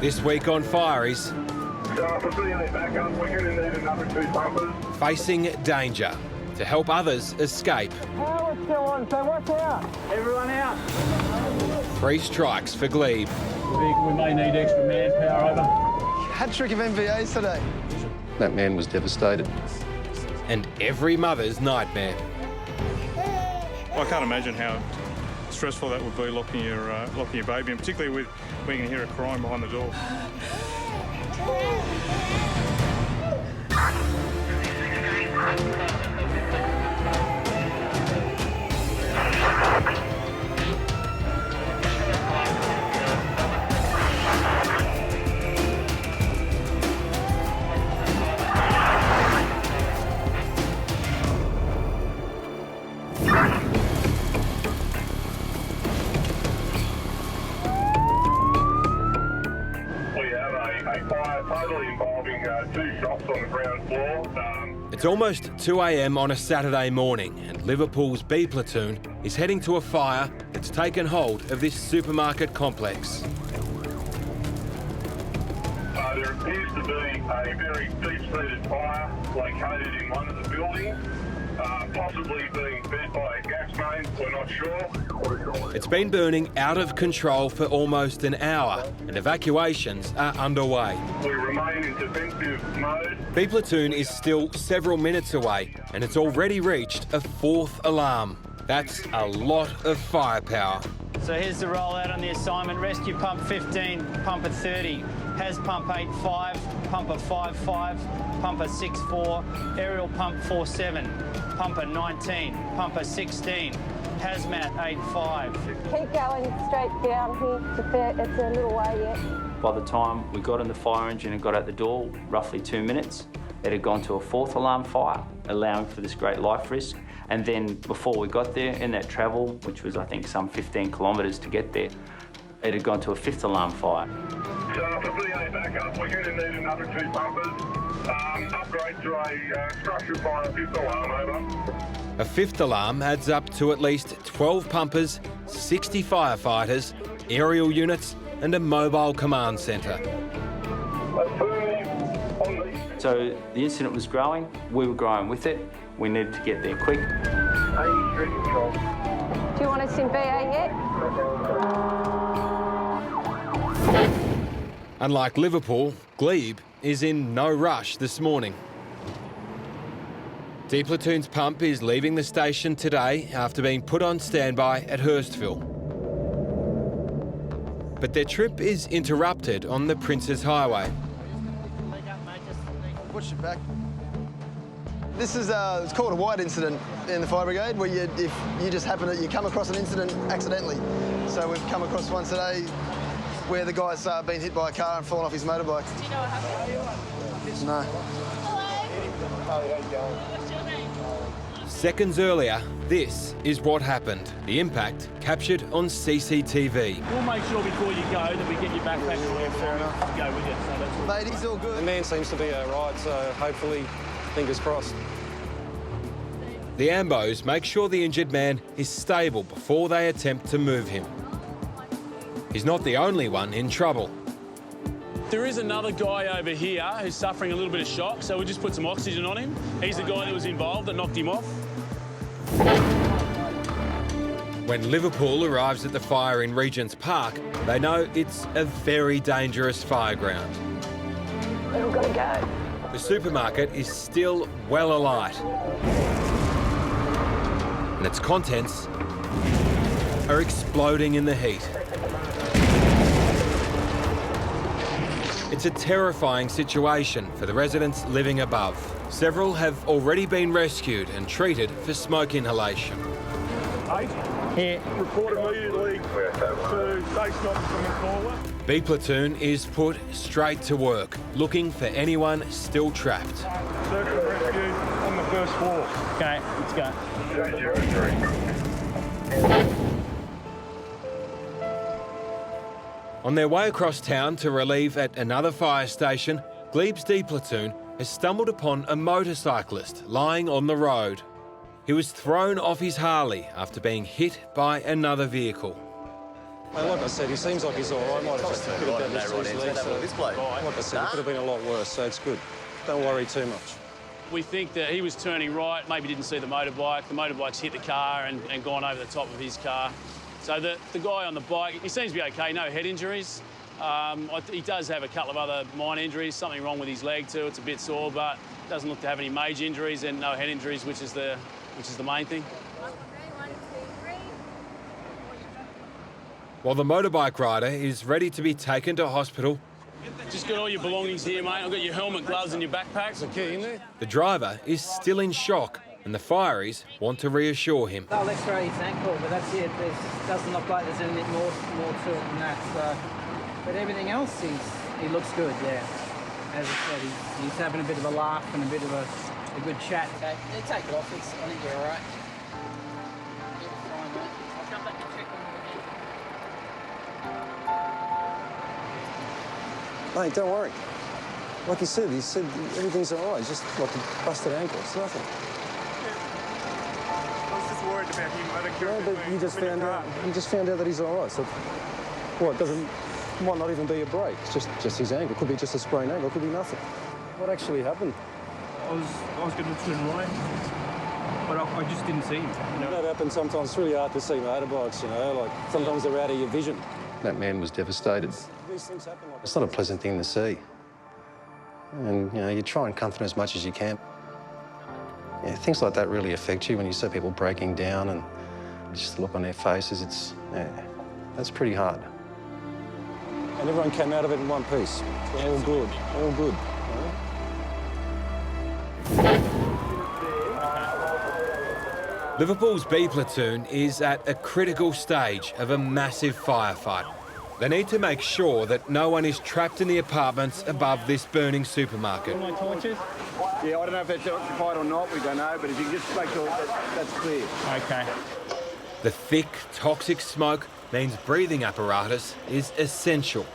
This week on Firies, facing danger to help others escape. Power's still on, so watch out. Everyone out. 3 strikes for Glebe. We may need extra manpower over. Hat-trick of MVAs today. That man was devastated. And every mother's nightmare. I can't imagine how stressful that would be locking your baby, and particularly when you can hear her crying behind the door. Involving 2 shops on the ground floor. It's almost 2 a.m. on a Saturday morning, and Liverpool's B platoon is heading to a fire that's taken hold of this supermarket complex. There appears to be a very deep-seated fire located in one of the buildings, possibly being fed by a gas main. We're not sure. It's been burning out of control for almost an hour, and evacuations are underway. We remain in defensive mode. B platoon is still several minutes away, and it's already reached a 4th alarm. That's a lot of firepower. So here's the rollout on the assignment. Rescue pump 15, pumper 30, has pump 8.5, pumper 5.5, pumper 6.4, aerial pump 4.7, pumper 19, pumper 16, hazmat 8.5. Keep going straight down here. It's a little way yet. By the time we got in the fire engine and got out the door, roughly 2 minutes, it had gone to a 4th alarm fire, allowing for this great life risk. And then before we got there, in that travel, which was I think some 15 kilometres to get there, it had gone to a 5th alarm fire. So for VA backup, we're going to need another 2 pumpers. Upgrade to a structure fire 5th alarm, over. A 5th alarm adds up to at least 12 pumpers, 60 firefighters, aerial units, and a mobile command centre. So the incident was growing, we were growing with it, we needed to get there quick. Do you want us in VA yet? Unlike Liverpool, Glebe is in no rush this morning. D platoon's pump is leaving the station today after being put on standby at Hurstville. But their trip is interrupted on the Princes Highway. Watch your back. This is it's called a white incident in the fire brigade, where if you just happen to come across an incident accidentally. So we've come across one today where the guy's been hit by a car and fallen off his motorbike. Do you know what happened? No. Hello. Seconds earlier, this is what happened. The impact captured on CCTV. We'll make sure before you go that we get your backpack to where fair enough to go with you. So that's all. Mate, he's all good. The man seems to be all right, so hopefully, fingers crossed. The Ambos make sure the injured man is stable before they attempt to move him. He's not the only one in trouble. There is another guy over here who's suffering a little bit of shock, so we just put some oxygen on him. He's the guy that was involved that knocked him off. When Liverpool arrives at the fire in Regent's Park, they know it's a very dangerous fire ground. We've got to go. The supermarket is still well alight, and its contents are exploding in the heat. It's a terrifying situation for the residents living above. Several have already been rescued and treated for smoke inhalation. 8. Here. Report immediately to station officer coming forward. B platoon is put straight to work, looking for anyone still trapped. Search and rescue on the 1st floor. Okay, let's go. 203. On their way across town to relieve at another fire station, Glebe's D platoon has stumbled upon a motorcyclist lying on the road. He was thrown off his Harley after being hit by another vehicle. Like I said, he seems like he's all right. Might have just a bit of damage to his legs. Like I said, it could have been a lot worse, so it's good. Don't worry too much. We think that he was turning right, maybe didn't see the motorbike. The motorbike's hit the car and gone over the top of his car. So the guy on the bike, he seems to be okay, no head injuries. He does have a couple of other minor injuries, something wrong with his leg too. It's a bit sore, but doesn't look to have any major injuries and no head injuries, which is the main thing. While the motorbike rider is ready to be taken to hospital, Just got all your belongings here, mate. I've got your helmet, gloves and your backpack. The key in there? the driver is still in shock and the Firies want to reassure him. I'll x-ray his ankle, but that's it. It doesn't look like there's anything more to it than that. So, but everything else, he looks good, yeah. As I said, he's having a bit of a laugh and a bit of a good chat. Okay, yeah, take it off. I think you're all right. You're fine, mate. I'll come back and check on you again. Mate, don't worry. Like he said everything's all right. He's just like a busted ankle. It's nothing. I was just worried about him. I think No, but you just found out that he's all right. So, what, might not even be a break. It's just his ankle. Could be just a sprained ankle. Could be nothing. What actually happened? I was going to turn right, but I just didn't see him. You know? That happens sometimes. It's really hard to see motorbikes, you know. Like, sometimes they're out of your vision. That man was devastated. These things happen like It's not a pleasant thing to see. And, you know, you try and comfort as much as you can. Yeah, things like that really affect you when you see people breaking down and just the look on their faces. That's pretty hard. And everyone came out of it in one piece. All good. All good. Liverpool's B platoon is at a critical stage of a massive firefight. They need to make sure that no one is trapped in the apartments above this burning supermarket. My torches? Yeah, I don't know if it's occupied or not, we don't know, but if you just make sure that's clear. Okay. The thick, toxic smoke means breathing apparatus is essential.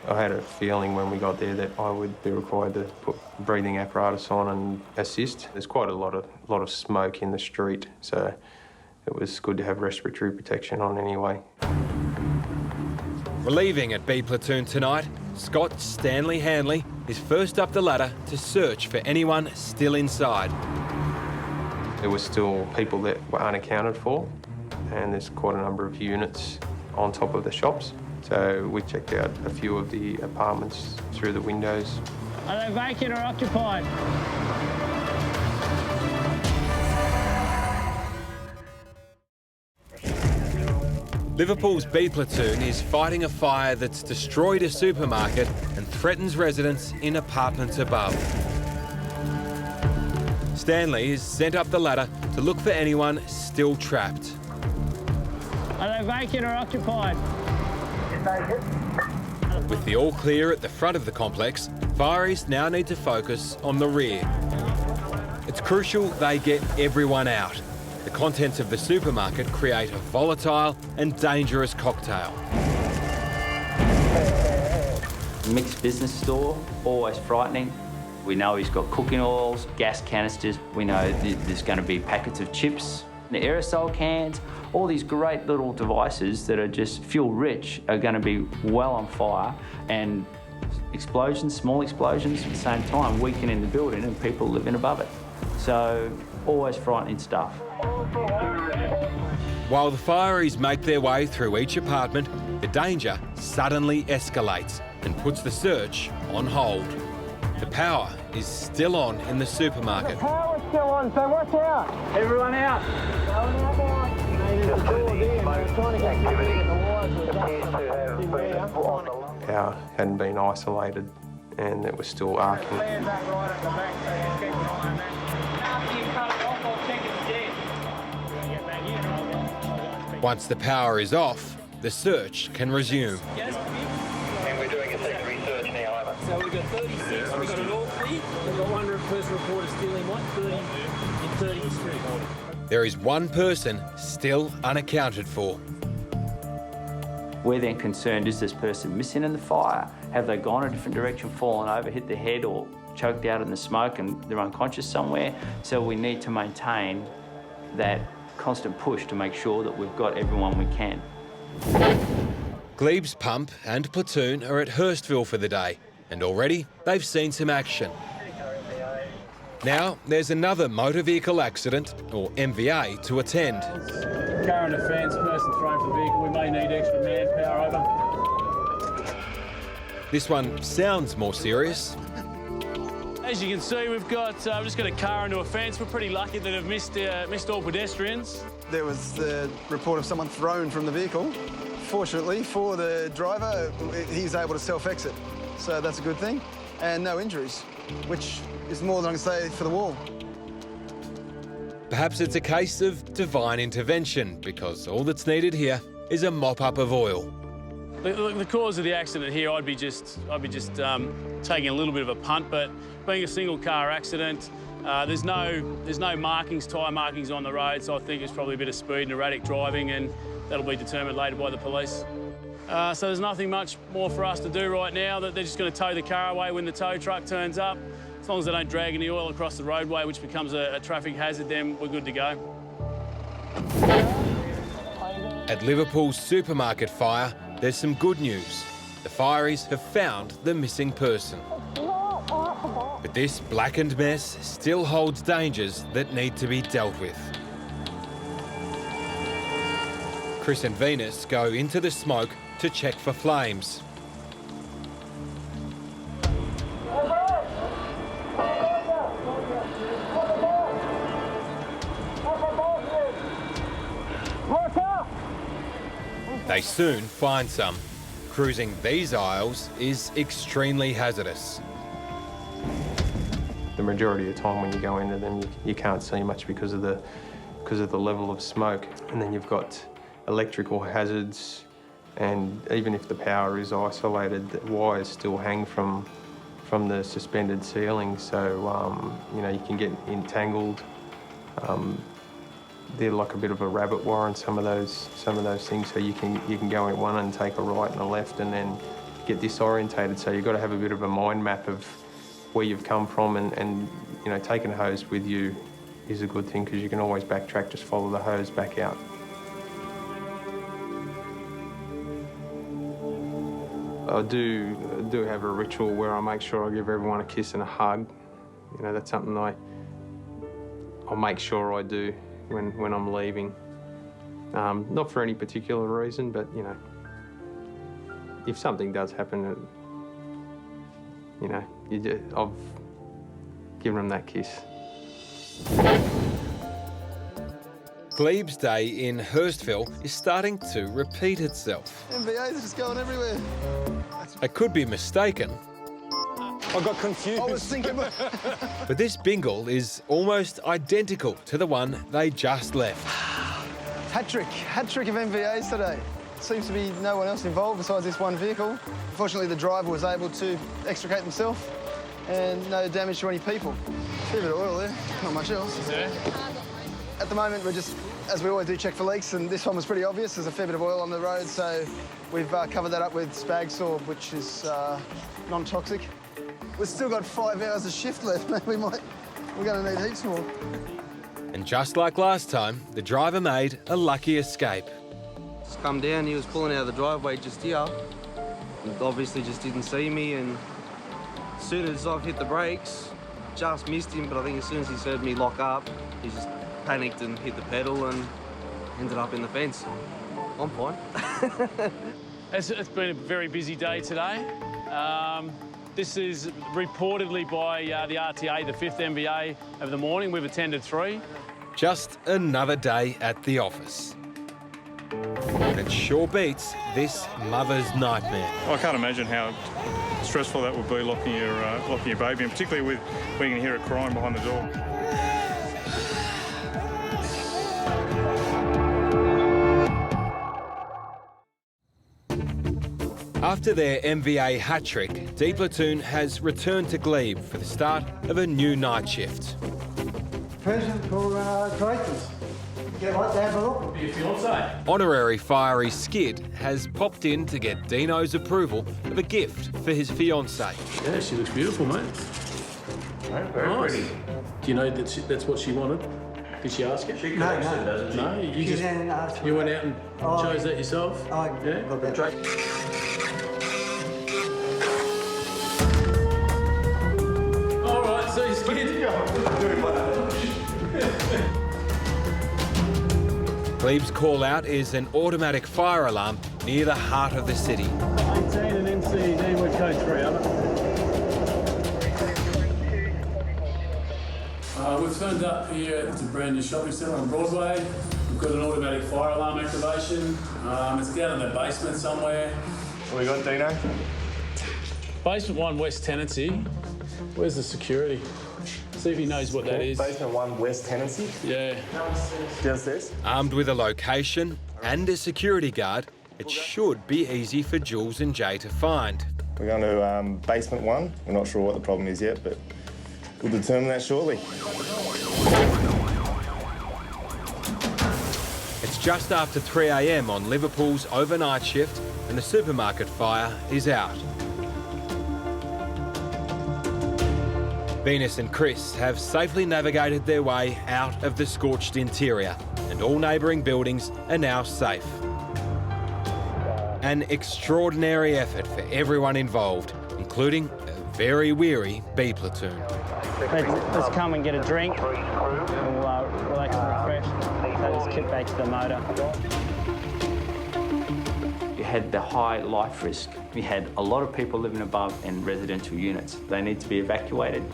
I had a feeling when we got there that I would be required to put breathing apparatus on and assist. There's quite a lot of smoke in the street, so it was good to have respiratory protection on anyway. Relieving at B platoon tonight, Scott Stanley Hanley is first up the ladder to search for anyone still inside. There were still people that were unaccounted for, and there's quite a number of units on top of the shops. So we checked out a few of the apartments through the windows. Are they vacant or occupied? Liverpool's B platoon is fighting a fire that's destroyed a supermarket and threatens residents in apartments above. Stanley is sent up the ladder to look for anyone still trapped. Are they vacant or occupied? With the all clear at the front of the complex, Firies now need to focus on the rear. It's crucial they get everyone out. The contents of the supermarket create a volatile and dangerous cocktail. Mixed business store, always frightening. We know he's got cooking oils, gas canisters. We know there's going to be packets of chips, the aerosol cans. All these great little devices that are just fuel-rich are going to be well on fire, and explosions, small explosions at the same time, weakening the building and people living above it. So, always frightening stuff. While the Firies make their way through each apartment, the danger suddenly escalates and puts the search on hold. The power is still on in the supermarket. The power's still on, so watch out. Everyone out. Power hadn't been isolated and it was still arcing. Once the power is off, the search can resume. And we're doing a secondary search now, So we've got 36, we've got an all clear, we've got one person reported stealing 130 in 30 Street. There is one person still unaccounted for. We're then concerned, is this person missing in the fire? Have they gone a different direction, fallen over, hit their head, or choked out in the smoke and they're unconscious somewhere? So we need to maintain that constant push to make sure that we've got everyone we can. Glebe's pump and platoon are at Hurstville for the day, and already they've seen some action. Now there's another motor vehicle accident, or MVA, to attend. Car on the fence, person thrown from the vehicle. We may need extra manpower over. This one sounds more serious. As you can see, we've just got a car into a fence. We're pretty lucky that have missed all pedestrians. There was the report of someone thrown from the vehicle. Fortunately for the driver, he's able to self-exit, so that's a good thing. And no injuries, which is more than I can say for the wall. Perhaps it's a case of divine intervention, because all that's needed here is a mop-up of oil. The cause of the accident here, I'd be just taking a little bit of a punt, but being a single car accident, there's no markings, tyre markings on the road, so I think it's probably a bit of speed and erratic driving, and that'll be determined later by the police. So there's nothing much more for us to do right now. That they're just going to tow the car away when the tow truck turns up. As long as they don't drag any oil across the roadway, which becomes a traffic hazard, then we're good to go. At Liverpool's supermarket fire, there's some good news. The Firies have found the missing person. But this blackened mess still holds dangers that need to be dealt with. Chris and Venus go into the smoke to check for flames. They soon find some. Cruising these aisles is extremely hazardous. The majority of the time when you go into them, you can't see much because of the level of smoke. And then you've got electrical hazards, and even if the power is isolated, the wires still hang from the suspended ceiling, so you can get entangled. They're like a bit of a rabbit warren, some of those things, so you can go in one and take a right and a left and then get disorientated. So you've got to have a bit of a mind map of where you've come from, and taking a hose with you is a good thing, because you can always backtrack, just follow the hose back out. I do have a ritual where I make sure I give everyone a kiss and a hug. That's something I'll make sure I do when I'm leaving. Not for any particular reason, but if something does happen, I've given them that kiss. Glebe's day in Hurstville is starting to repeat itself. MVAs are just going everywhere. I could be mistaken. I got confused. I was thinking about... But this bingle is almost identical to the one they just left. Hat trick of MVAs today. Seems to be no one else involved besides this one vehicle. Unfortunately, the driver was able to extricate himself and no damage to any people. A bit of oil there, not much else. Yeah. At the moment, we're just, as we always do, check for leaks, and this one was pretty obvious. There's a fair bit of oil on the road, so we've covered that up with spag sorb, which is non-toxic. We've still got 5 hours of shift left. We're going to need heaps more. And just like last time, the driver made a lucky escape. Just come down, he was pulling out of the driveway just here. And obviously just didn't see me, and as soon as I've hit the brakes, just missed him, but I think as soon as he heard me lock up, he just panicked and hit the pedal and ended up in the fence. I'm fine. It's been a very busy day today. This is reportedly by the RTA, the 5th MVA of the morning. We've attended 3. Just another day at the office. It sure beats this mother's nightmare. I can't imagine how stressful that would be, locking your baby, and particularly with when you can hear it crying behind the door. After their MVA hat-trick, D Platoon has returned to Glebe for the start of a new night shift. Present for Clayton's. Get like to have a look. Your fiancé. Honorary Fiery Skid has popped in to get Dino's approval of a gift for his fiancée. Yeah, she looks beautiful, mate. Very nice. pretty. Do you know that's what she wanted? Did she ask you? No, no. No, you She just then asked me. you went out and chose that yourself. I Yeah. got that. All right, so you scared. Gleb's call-out is an automatic fire alarm near the heart of the city. 18 and NCD with code 3, over. We've turned up here at the brand new shopping centre on Broadway. We've got an automatic fire alarm activation. It's down in the basement somewhere. What we got, Dino? Basement 1 West Tenancy. Where's the security? See if he knows what that is. Basement 1 West Tenancy? Yeah. Just this? Armed with a location and a security guard, it should be easy for Jules and Jay to find. We're going to basement 1. We're not sure what the problem is yet, but we'll determine that shortly. It's just after 3 a.m. on Liverpool's overnight shift and the supermarket fire is out. Venus and Chris have safely navigated their way out of the scorched interior, and all neighbouring buildings are now safe. An extraordinary effort for everyone involved, including a very weary B platoon. Let's come and get a drink, and we'll relax and refresh. Let's kit back to the motor. You had the high life risk. We had a lot of people living above in residential units. They need to be evacuated.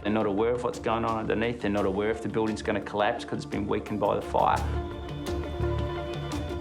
They're not aware of what's going on underneath. They're not aware if the building's going to collapse because it's been weakened by the fire.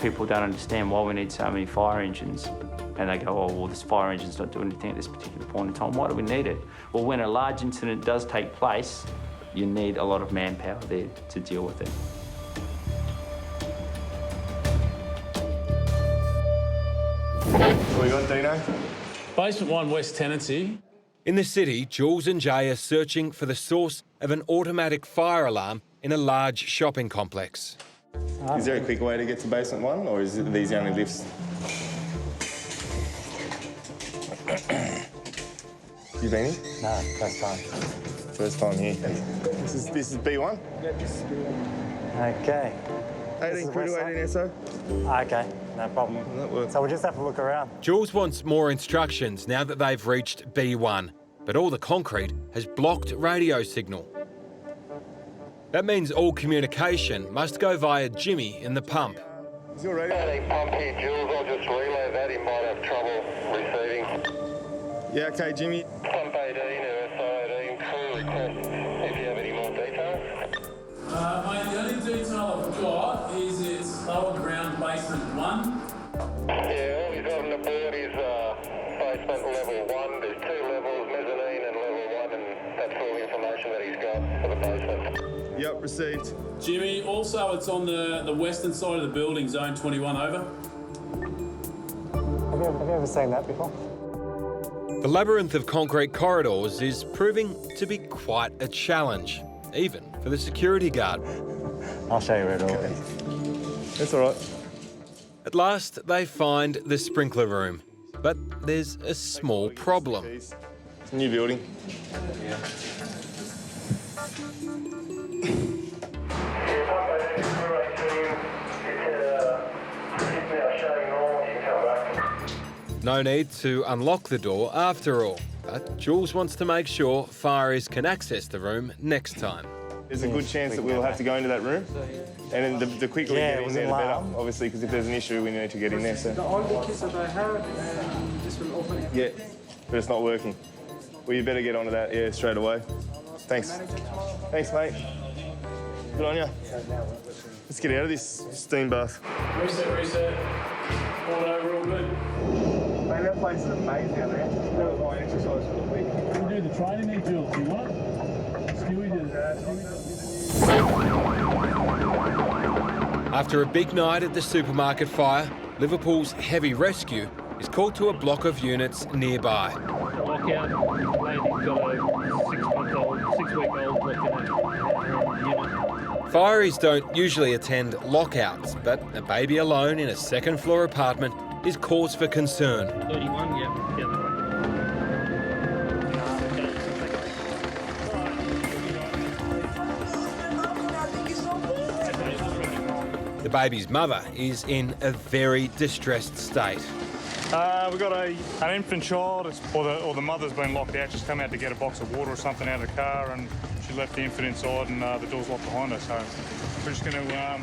People don't understand why we need so many fire engines. And they go, oh, well, this fire engine's not doing anything at this particular point in time. Why do we need it? Well, when a large incident does take place, you need a lot of manpower there to deal with it. What we got, Dino? Basement 1 West Tenancy. In the city, Jules and Jay are searching for the source of an automatic fire alarm in a large shopping complex. Is there a quick way to get to basement 1, or is it these the only lifts? You been in? No, first time. First time here. This is B1? Yeah, this is B1. Okay. 18 crew to 18 SO. Okay, no problem. So we'll just have to look around. Jules wants more instructions now that they've reached B1, but all the concrete has blocked radio signal. That means all communication must go via Jimmy in the pump. Is your radio? Pump here, Jules. I'll just relay that. He might have trouble receiving. Yeah, okay, Jimmy. Pump 18 or SO18, crew request if you have any more details. Mate, the only detail I've got is it's lower ground basement 1. Yeah, all he's got on the board is basement level 1. There's 2 levels, mezzanine and level 1, and that's all the information that he's got for the basement. Yep, received. Jimmy, also it's on the western side of the building, zone 21, over. Have you ever seen that before? The labyrinth of concrete corridors is proving to be quite a challenge, even for the security guard. I'll show you where it all is. That's all right. At last, they find the sprinkler room, but there's a small problem. It's a new building. No need to unlock the door after all, but Jules wants to make sure Firies can access the room next time. There's a good chance that we'll have to go into that room, and then the quicker we get in there, the better, obviously, because if there's an issue, we need to get in there. So. All the keys that I have, this will open it. Yeah, but it's not working. Well, you better get onto that, yeah, straight away. Thanks. Thanks, mate. Good on you. Let's get out of this steam bath. Reset. All over, all good. Man, that place is amazing out there. That was my exercise for the week. We'll do the training there, Jules. Do you want it? After a big night at the supermarket fire, Liverpool's heavy rescue is called to a block of units nearby. Lockout. Lady's got a 6-week-old unit. Firies don't usually attend lockouts, but a baby alone in a second-floor apartment is cause for concern. 31, yeah. The baby's mother is in a very distressed state. We've got an infant child, or the mother's been locked out. She's come out to get a box of water or something out of the car, and she left the infant inside, and the door's locked behind her. So we're just going to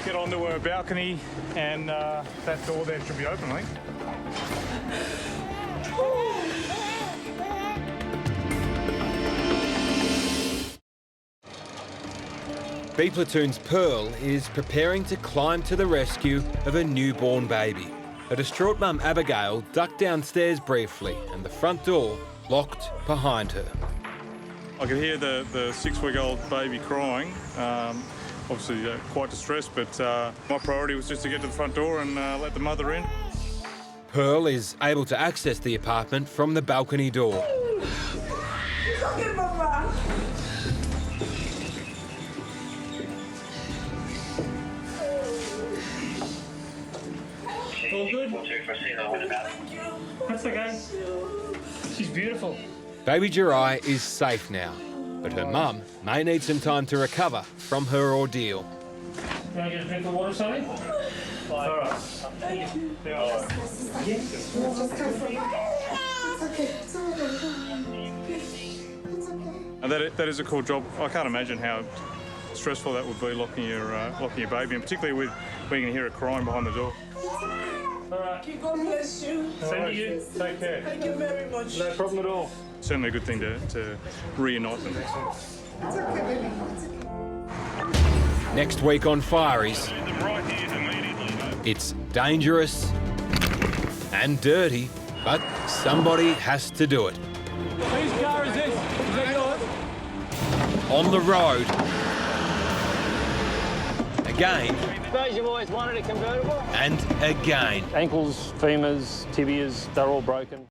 get onto her balcony, and that door there should be open, I think. B Platoon's Pearl is preparing to climb to the rescue of a newborn baby. A distraught mum, Abigail, ducked downstairs briefly and the front door locked behind her. I could hear the 6-week-old baby crying, obviously quite distressed, but my priority was just to get to the front door and let the mother in. Pearl is able to access the apartment from the balcony door. All good? That's okay. She's beautiful. Baby Jirai is safe now, but her mum may need some time to recover from her ordeal. You want to get a drink of water, Sonny? All right. Thank you. And that is a cool job. I can't imagine how stressful that would be locking your baby, and particularly with when you can hear her crying behind the door. All right. God bless you. Same to you. Take care. Thank you very much. No problem at all. Certainly a good thing to reunite them. It's okay, baby. It's okay. Next week on Firies, it's dangerous and dirty, but somebody has to do it. Whose car is this? Is that yours? On the road. Again. Suppose you've always wanted a convertible? And again. Ankles, femurs, tibias, they're all broken.